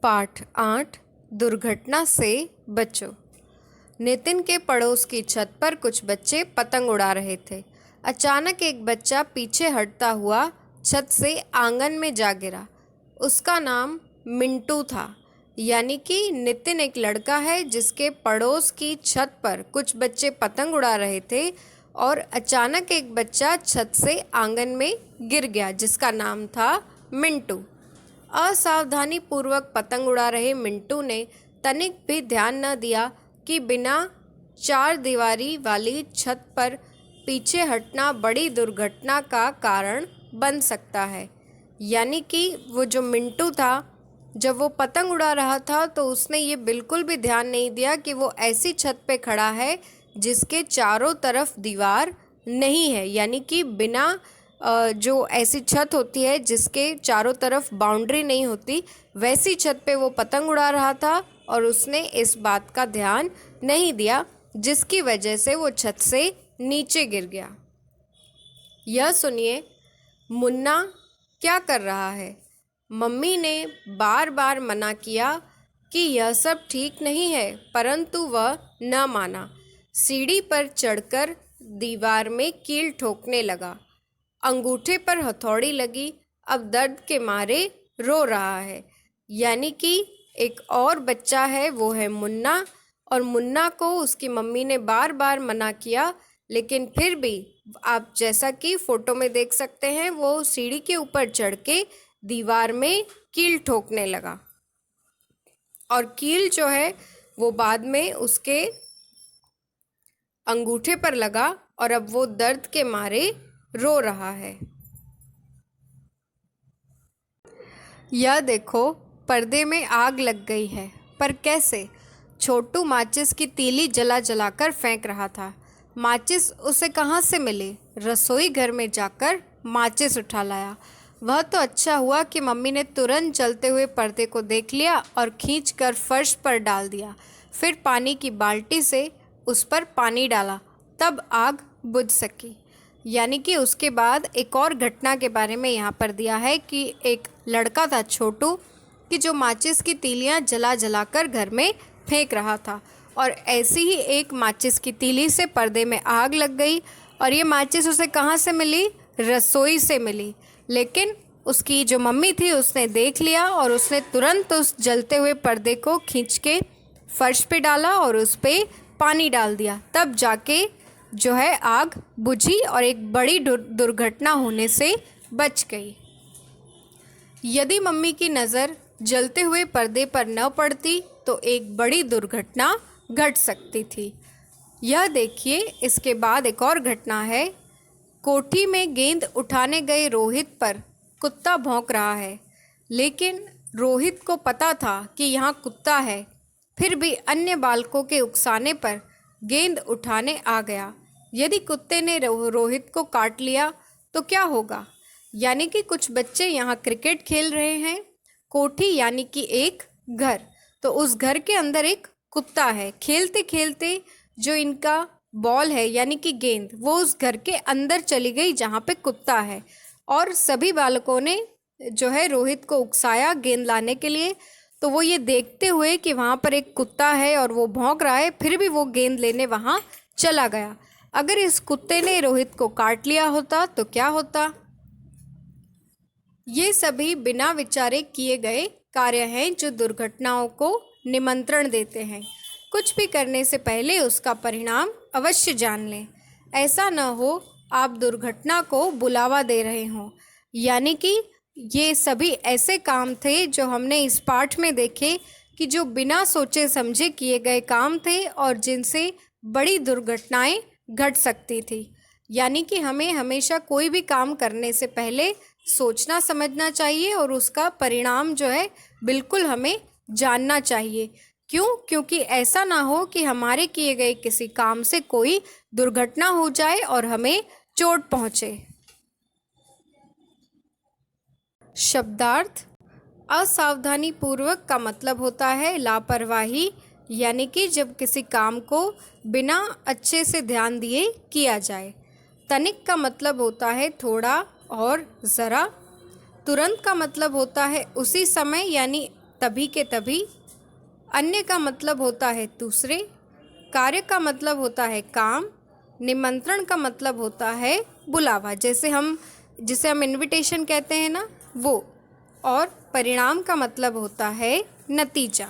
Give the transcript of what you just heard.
पाठ 8 दुर्घटना से बचो। नितिन के पड़ोस की छत पर कुछ बच्चे पतंग उड़ा रहे थे। अचानक एक बच्चा पीछे हटता हुआ छत से आंगन में जा गिरा। उसका नाम मिंटू था। यानी कि नितिन एक लड़का है जिसके पड़ोस की छत पर कुछ बच्चे पतंग उड़ा रहे थे और अचानक एक बच्चा छत से आंगन में गिर गया जिसका नाम था मिंटू। असावधानी पूर्वक पतंग उड़ा रहे मिंटू ने तनिक भी ध्यान न दिया कि बिना चार दीवारी वाली छत पर पीछे हटना बड़ी दुर्घटना का कारण बन सकता है। यानी कि वो जो मिंटू था, जब वो पतंग उड़ा रहा था तो उसने ये बिल्कुल भी ध्यान नहीं दिया कि वो ऐसी छत पे खड़ा है जिसके चारों तरफ दीवार नहीं है। यानी कि बिना जो ऐसी छत होती है जिसके चारों तरफ बाउंड्री नहीं होती, वैसी छत पे वो पतंग उड़ा रहा था और उसने इस बात का ध्यान नहीं दिया जिसकी वजह से वो छत से नीचे गिर गया। यह सुनिए, मुन्ना क्या कर रहा है। मम्मी ने बार बार मना किया कि यह सब ठीक नहीं है, परंतु वह न माना। सीढ़ी पर चढ़कर दीवार में कील ठोकने लगा। अंगूठे पर हथौड़ी लगी। अब दर्द के मारे रो रहा है। यानी कि एक और बच्चा है, वो है मुन्ना। और मुन्ना को उसकी मम्मी ने बार बार मना किया, लेकिन फिर भी आप जैसा कि फोटो में देख सकते हैं, वो सीढ़ी के ऊपर चढ़ के दीवार में कील ठोकने लगा। और कील जो है वो बाद में उसके अंगूठे पर लगा और अब वो दर्द के मारे रो रहा है। यह देखो, पर्दे में आग लग गई है। पर कैसे? छोटू माचिस की तीली जला जलाकर फेंक रहा था। माचिस उसे कहाँ से मिली? रसोई घर में जाकर माचिस उठा लाया। वह तो अच्छा हुआ कि मम्मी ने तुरंत जलते हुए पर्दे को देख लिया और खींचकर फर्श पर डाल दिया। फिर पानी की बाल्टी से उस पर पानी डाला, तब आग बुझ सकी। यानी कि उसके बाद एक और घटना के बारे में यहाँ पर दिया है कि एक लड़का था छोटू, कि जो माचिस की तीलियाँ जला जलाकर घर में फेंक रहा था और ऐसी ही एक माचिस की तीली से पर्दे में आग लग गई। और ये माचिस उसे कहाँ से मिली? रसोई से मिली। लेकिन उसकी जो मम्मी थी उसने देख लिया और उसने तुरंत उस जलते हुए पर्दे को खींच के फर्श पे डाला और उस पर पानी डाल दिया। तब जाके जो है आग बुझी और एक बड़ी दुर्घटना होने से बच गई। यदि मम्मी की नज़र जलते हुए पर्दे पर न पड़ती तो एक बड़ी दुर्घटना घट सकती थी। यह देखिए, इसके बाद एक और घटना है। कोठी में गेंद उठाने गए रोहित पर कुत्ता भौंक रहा है, लेकिन रोहित को पता था कि यहाँ कुत्ता है, फिर भी अन्य बालकों के उकसाने पर गेंद उठाने आ गया। यदि कुत्ते ने रोहित को काट लिया तो क्या होगा? यानी कि कुछ बच्चे यहाँ क्रिकेट खेल रहे हैं। कोठी यानी कि एक घर, तो उस घर के अंदर एक कुत्ता है। खेलते खेलते जो इनका बॉल है यानी कि गेंद, वो उस घर के अंदर चली गई जहाँ पे कुत्ता है। और सभी बालकों ने जो है रोहित को उकसाया गेंद लाने के लिए। तो वो ये देखते हुए कि वहाँ पर एक कुत्ता है और वो भौंक रहा है, फिर भी वो गेंद लेने वहाँ चला गया। अगर इस कुत्ते ने रोहित को काट लिया होता तो क्या होता? ये सभी बिना विचारे किए गए कार्य हैं जो दुर्घटनाओं को निमंत्रण देते हैं। कुछ भी करने से पहले उसका परिणाम अवश्य जान लें। ऐसा न हो आप दुर्घटना को बुलावा दे रहे हों। यानी कि ये सभी ऐसे काम थे जो हमने इस पाठ में देखे कि जो बिना सोचे समझे किए गए काम थे और जिनसे बड़ी दुर्घटनाएं घट सकती थी। यानी कि हमें हमेशा कोई भी काम करने से पहले सोचना समझना चाहिए और उसका परिणाम जो है बिल्कुल हमें जानना चाहिए। क्यों? क्योंकि ऐसा ना हो कि हमारे किए गए किसी काम से कोई दुर्घटना हो जाए और हमें चोट पहुँचे। शब्दार्थ: असावधानी पूर्वक का मतलब होता है लापरवाही, यानी कि जब किसी काम को बिना अच्छे से ध्यान दिए किया जाए। तनिक का मतलब होता है थोड़ा और ज़रा। तुरंत का मतलब होता है उसी समय, यानी तभी के तभी, अन्य का मतलब होता है दूसरे, कार्य का मतलब होता है काम, निमंत्रण का मतलब होता है बुलावा, जिसे हम इनविटेशन कहते हैं ना, वो, और परिणाम का मतलब होता है नतीजा।